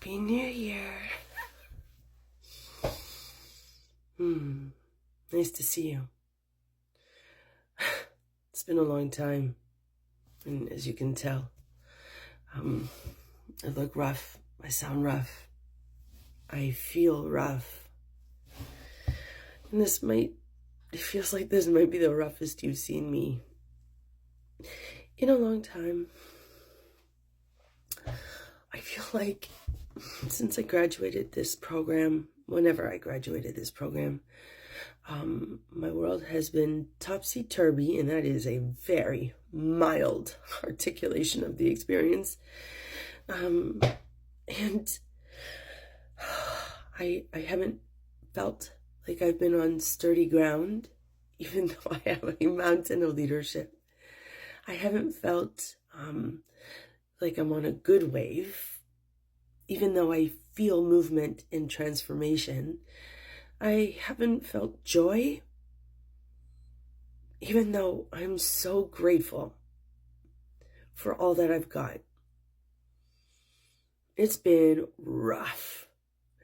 Happy New Year. Nice to see you. It's been a long time, and as you can tell, I look rough, I sound rough, I feel rough. And it feels like this might be the roughest you've seen me in a long time. I feel like since I graduated this program, whenever I graduated this program, my world has been topsy-turvy, and that is a very mild articulation of the experience. And I haven't felt like I've been on sturdy ground, even though I have a mountain of leadership. I haven't felt like I'm on a good wave, even though I feel movement and transformation. I haven't felt joy, even though I'm so grateful for all that I've got. It's been rough.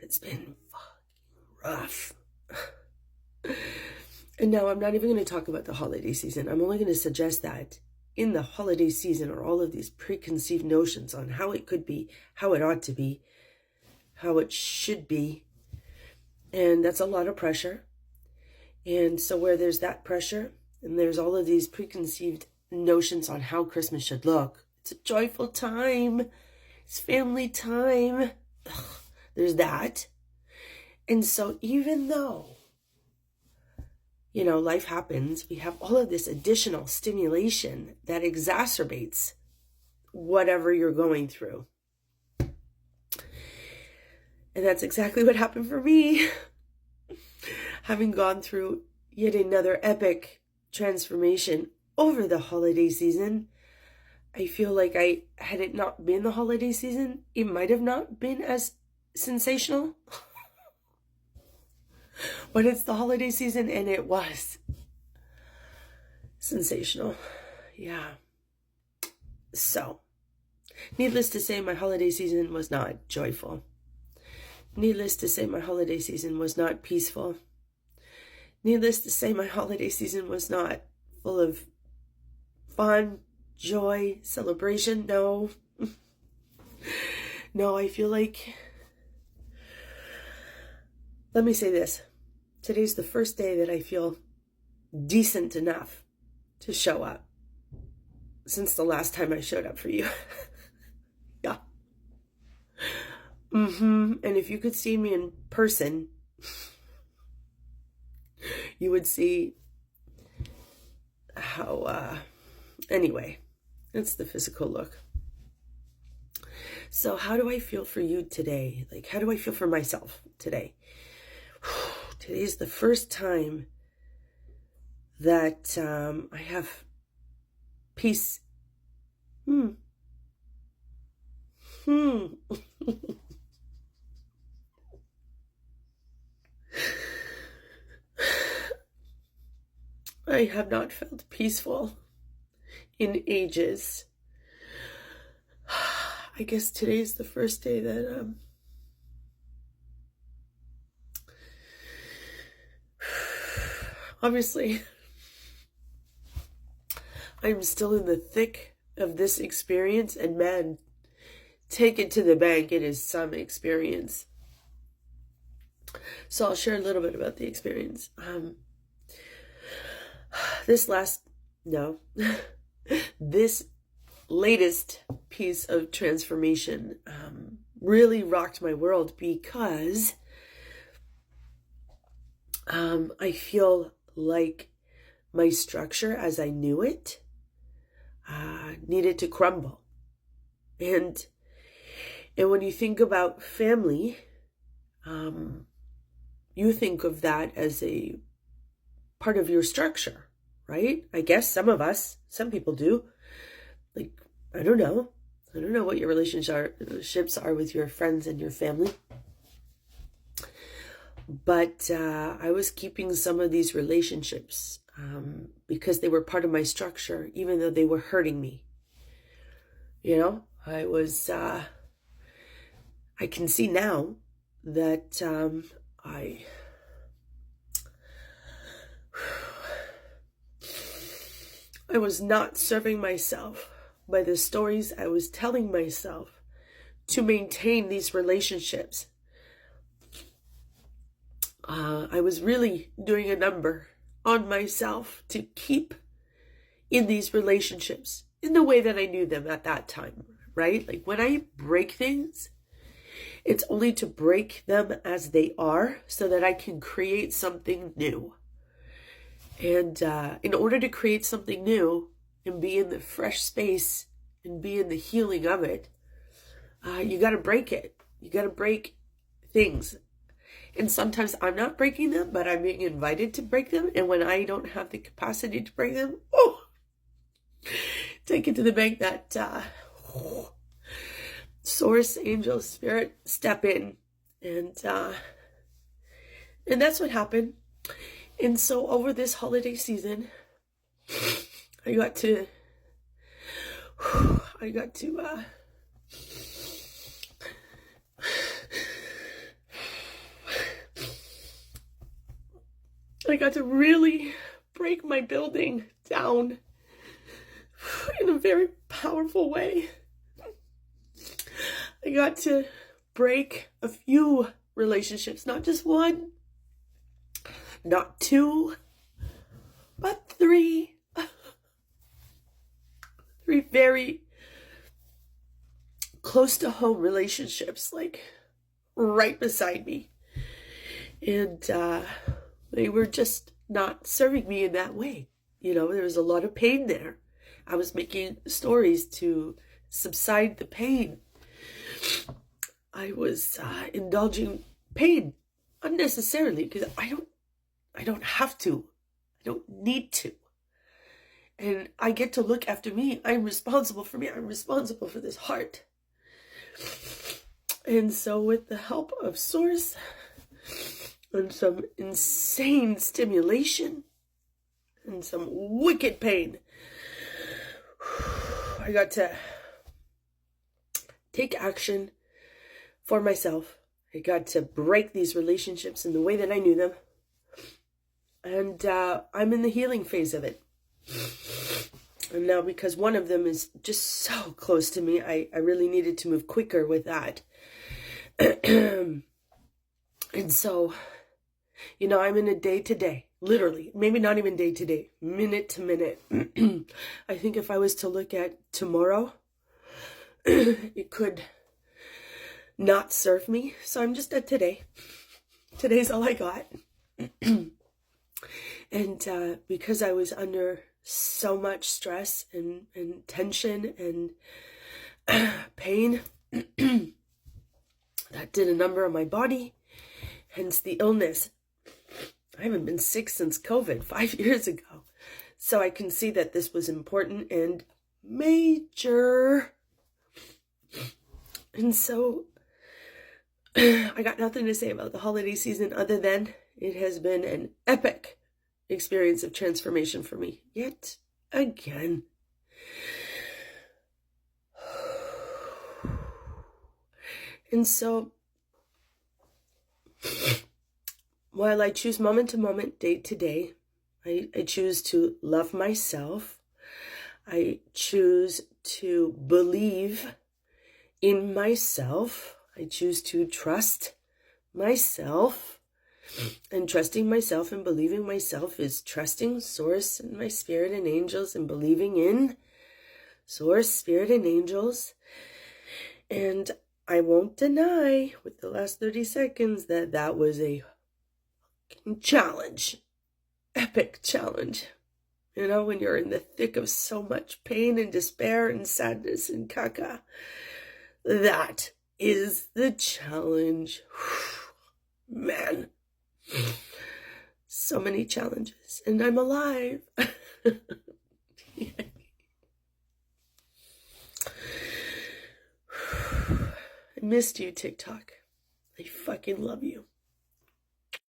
It's been fucking rough. And now I'm not even going to talk about the holiday season. I'm only going to suggest that in the holiday season are all of these preconceived notions on how it could be, how it ought to be, how it should be. And that's a lot of pressure. And so where there's that pressure, and there's all of these preconceived notions on how Christmas should look, it's a joyful time. It's family time. Ugh, there's that. And so even though, life happens, we have all of this additional stimulation that exacerbates whatever you're going through. And that's exactly what happened for me. Having gone through yet another epic transformation over the holiday season, I feel like had it not been the holiday season, it might have not been as sensational. But it's the holiday season, and it was sensational. Yeah. So, needless to say, my holiday season was not joyful. Needless to say, my holiday season was not peaceful. Needless to say, my holiday season was not full of fun, joy, celebration. No. No, I feel like, let me say this. Today's the first day that I feel decent enough to show up since the last time I showed up for you. Yeah. And if you could see me in person, you would see how, anyway, it's the physical look. So how do I feel for you today? Like, how do I feel for myself today? Today's the first time that I have peace. I have not felt peaceful in ages. I guess today's the first day that obviously I'm still in the thick of this experience, and man, take it to the bank, it is some experience. So I'll share a little bit about the experience. This latest piece of transformation really rocked my world because I feel like my structure as I knew it needed to crumble. And when you think about family, you think of that as a part of your structure, right? I guess some people do. Like, I don't know what your relationships are with your friends and your family. But I was keeping some of these relationships because they were part of my structure, even though they were hurting me. I I can see now that I was not serving myself by the stories I was telling myself to maintain these relationships. I was really doing a number on myself to keep in these relationships in the way that I knew them at that time, right? Like when I break things, it's only to break them as they are so that I can create something new. And in order to create something new and be in the fresh space and be in the healing of it, you got to break it. You got to break things. And sometimes I'm not breaking them, but I'm being invited to break them. And when I don't have the capacity to break them, take it to the bank that Source, Angel, Spirit step in. And that's what happened. And so over this holiday season, I got to really break my building down in a very powerful way. I got to break a few relationships, not just one, not two, but three. Three very close to home relationships, like right beside me. And they were just not serving me in that way. You know, there was a lot of pain there. I was making stories to subside the pain. I was indulging pain unnecessarily because I don't have to. I don't need to. And I get to look after me. I'm responsible for me. I'm responsible for this heart. And so with the help of Source and some insane stimulation and some wicked pain, I got to take action for myself. I got to break these relationships in the way that I knew them. And I'm in the healing phase of it. And now because one of them is just so close to me, I really needed to move quicker with that. And so, you know, I'm in a day to day, literally, maybe not even day to day, minute to minute. I think if I was to look at tomorrow, it could not serve me. So I'm just at today. Today's all I got. And because I was under so much stress and tension and pain, that did a number on my body, hence the illness. I haven't been sick since COVID 5 years ago. So I can see that this was important and major. And so I got nothing to say about the holiday season other than it has been an epic experience of transformation for me yet again. And so while I choose moment to moment, day to day, I choose to love myself. I choose to believe in myself. I choose to trust myself. And trusting myself and believing myself is trusting Source and my spirit and angels and believing in Source, spirit, and angels. And I won't deny with the last 30 seconds that that was a challenge. Epic challenge. You know, when you're in the thick of so much pain and despair and sadness and caca. That is the challenge. Man. So many challenges. And I'm alive. I missed you, TikTok. I fucking love you.